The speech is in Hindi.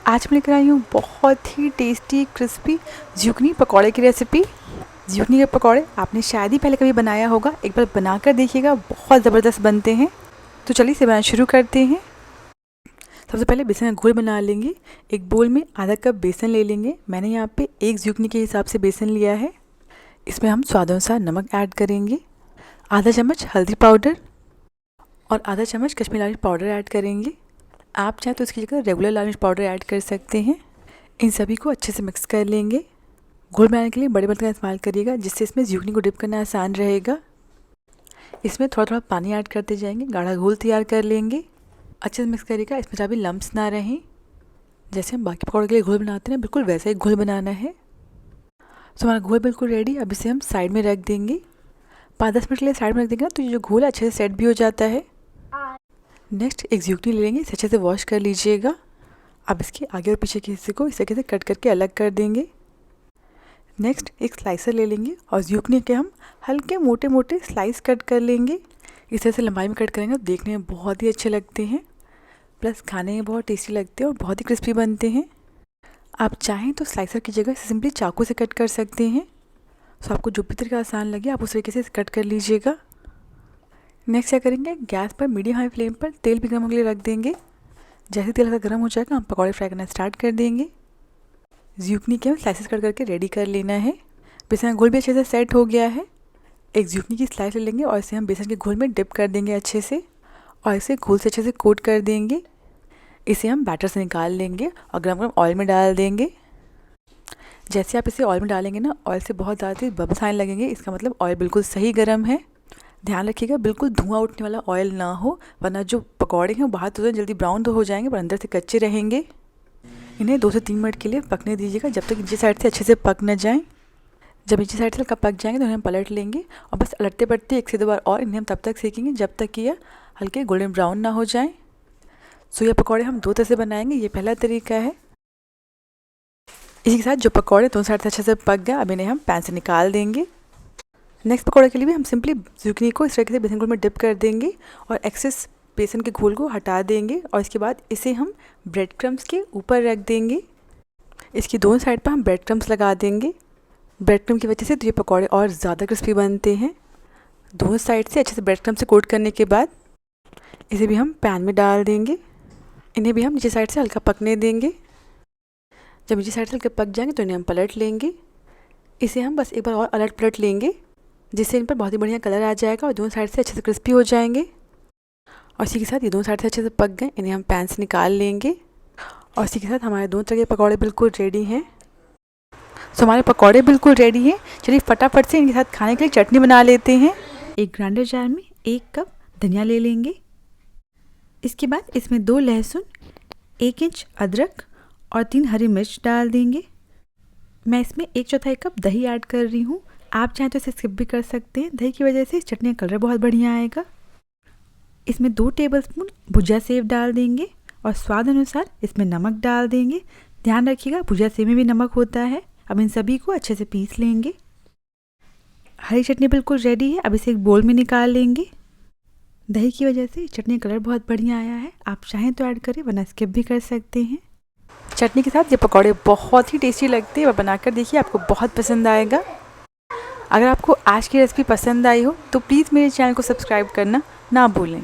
आज मैं लेकर आई हूँ बहुत ही टेस्टी क्रिस्पी ज़ुकनी पकौड़े की रेसिपी। ज़ुकनी के पकौड़े आपने शायद ही पहले कभी बनाया होगा, एक बार बनाकर देखिएगा, बहुत ज़बरदस्त बनते हैं। तो चलिए इसे बनाना शुरू करते हैं। सबसे पहले बेसन का घोल बना लेंगे। एक बोल में आधा कप बेसन ले लेंगे। मैंने यहाँ पे एक ज़ुकनी के हिसाब से बेसन लिया है। इसमें हम स्वादानुसार नमक ऐड करेंगे, आधा चम्मच हल्दी पाउडर और आधा चम्मच कश्मीरी लाल मिर्च पाउडर ऐड करेंगे। आप चाहें तो इसकी जगह रेगुलर लाल मिर्च पाउडर ऐड कर सकते हैं। इन सभी को अच्छे से मिक्स कर लेंगे। घोल बनाने के लिए बड़े बर्तन का इस्तेमाल करिएगा, जिससे इसमें ज़ुकनी को डिप करना आसान रहेगा। इसमें थोड़ा थोड़ा पानी ऐड करते जाएंगे, गाढ़ा घोल तैयार कर लेंगे। अच्छे से मिक्स करिएगा, इसमें जहाँ भी लम्प्स ना रहें। जैसे हम बाकी पकौड़े के लिए घोल बनाते हैं, बिल्कुल वैसा ही घोल बनाना है। तो हमारा घोल बिल्कुल रेडी। अब इसे हम साइड में रख देंगे। 5-10 मिनट के लिए साइड में रख देंगे ना, तो ये जो घोल है अच्छे से सेट भी हो जाता है। नेक्स्ट एक ज़ुकनी ले लेंगे, इसे अच्छे से वॉश कर लीजिएगा। अब इसके आगे और पीछे के हिस्से को इस तरीके से कट करके अलग कर देंगे। नेक्स्ट एक स्लाइसर ले लेंगे और ज़ुकनी के हम हल्के मोटे मोटे स्लाइस कट कर लेंगे। इस तरह से लंबाई में कट करेंगे तो देखने में बहुत ही अच्छे लगते हैं, प्लस खाने में बहुत टेस्टी लगते हैं और बहुत ही क्रिस्पी बनते हैं। आप चाहें तो स्लाइसर की जगह सिंपली चाकू से कट कर सकते हैं। तो आपको जो भी तरीका आसान लगे आप उस तरीके से कट कर लीजिएगा। नेक्स्ट क्या करेंगे, गैस पर मीडियम हाई फ्लेम पर तेल भी गर्म होने के लिए रख देंगे। जैसे तेल का गर्म हो जाएगा हम पकौड़े फ्राई करना स्टार्ट कर देंगे। ज़ुकनी के हम स्लाइसेस कट करके रेडी कर लेना है। बेसन का घोल भी अच्छे से सेट हो गया है। एक ज़ुकनी की स्लाइस ले लेंगे और इसे हम बेसन के घोल में डिप कर देंगे अच्छे से, और इसे घोल से अच्छे से कोट कर देंगे। इसे हम बैटर से निकाल लेंगे और गर्म गर्म ऑयल में डाल देंगे। जैसे आप इसे ऑयल में डालेंगे ना, ऑयल से बहुत ज़्यादा तेज बबल्स आने लगेंगे, इसका मतलब ऑयल बिल्कुल सही गर्म है। ध्यान रखिएगा बिल्कुल धुआं उठने वाला ऑयल ना हो, वरना जो पकौड़े हैं वो बाहर तो जल्दी ब्राउन तो हो जाएंगे पर अंदर से कच्चे रहेंगे। इन्हें 2 से 3 मिनट के लिए पकने दीजिएगा, जब तक नीचे साइड से अच्छे से पक न जाएं। जब नीचे साइड से हल्का पक जाएंगे तो इन्हें हम पलट लेंगे और बस पलटते पलटते 1 से 2 बार और इन्हें हम तब तक सेकेंगे जब तक कि यह हल्के गोल्डन ब्राउन ना हो जाएं। सो ये पकौड़े हम 2 तरह से बनाएंगे, ये पहला तरीका है। इसी के साथ जो पकौड़े 2 साइड से अच्छे से पक गए, अब इन्हें हम पैन से निकाल देंगे। नेक्स्ट पकौड़े के लिए भी हम सिंपली ज़ुकनी को इस तरीके से बेसन घोल में डिप कर देंगे और एक्सेस बेसन के घोल को हटा देंगे, और इसके बाद इसे हम ब्रेड क्रम्स के ऊपर रख देंगे। इसकी दोनों साइड पर हम ब्रेड क्रम्स लगा देंगे। ब्रेड क्रम्स की वजह से तो ये पकौड़े और ज़्यादा क्रिस्पी बनते हैं। दोनों साइड से अच्छे से ब्रेड क्रम्स से कोट करने के बाद इसे भी हम पैन में डाल देंगे। इन्हें भी हम नीचे साइड से हल्का पकने देंगे। जब नीचे साइड से हल्के पक जाएंगे तो इन्हें हम पलट लेंगे। इसे हम बस एक बार और अलट पलट लेंगे, जिससे इन पर बहुत ही बढ़िया कलर आ जाएगा और दोनों साइड से अच्छे से क्रिस्पी हो जाएंगे। और इसी के साथ ये दोनों साइड से अच्छे से पक गए, इन्हें हम पैन से निकाल लेंगे। और इसी के साथ हमारे दोनों तरह के पकौड़े बिल्कुल रेडी हैं। सो हमारे पकौड़े बिल्कुल रेडी हैं। चलिए फटाफट से इनके साथ खाने के लिए चटनी बना लेते हैं। एक ग्राइंडर जार में 1 कप धनिया ले लेंगे। इसके बाद इसमें 2 लहसुन, 1 इंच अदरक और 3 हरी मिर्च डाल देंगे। मैं इसमें 1/4 कप दही ऐड कर रही हूँ। आप चाहें तो इसे स्किप भी कर सकते हैं, दही की वजह से इस चटनी का कलर बहुत बढ़िया आएगा। इसमें 2 टेबलस्पून भुजा सेव डाल देंगे और स्वाद अनुसार इसमें नमक डाल देंगे। ध्यान रखिएगा भुजा सेव में भी नमक होता है। अब इन सभी को अच्छे से पीस लेंगे। हरी चटनी बिल्कुल रेडी है। अब इसे एक बोल में निकाल लेंगे। दही की वजह से चटनी का कलर बहुत बढ़िया आया है। आप चाहें तो ऐड करें, वरना स्किप भी कर सकते हैं। चटनी के साथ ये पकौड़े बहुत ही टेस्टी लगते हैं। बनाकर देखिए, आपको बहुत पसंद आएगा। अगर आपको आज की रेसिपी पसंद आई हो तो प्लीज़ मेरे चैनल को सब्सक्राइब करना ना भूलें।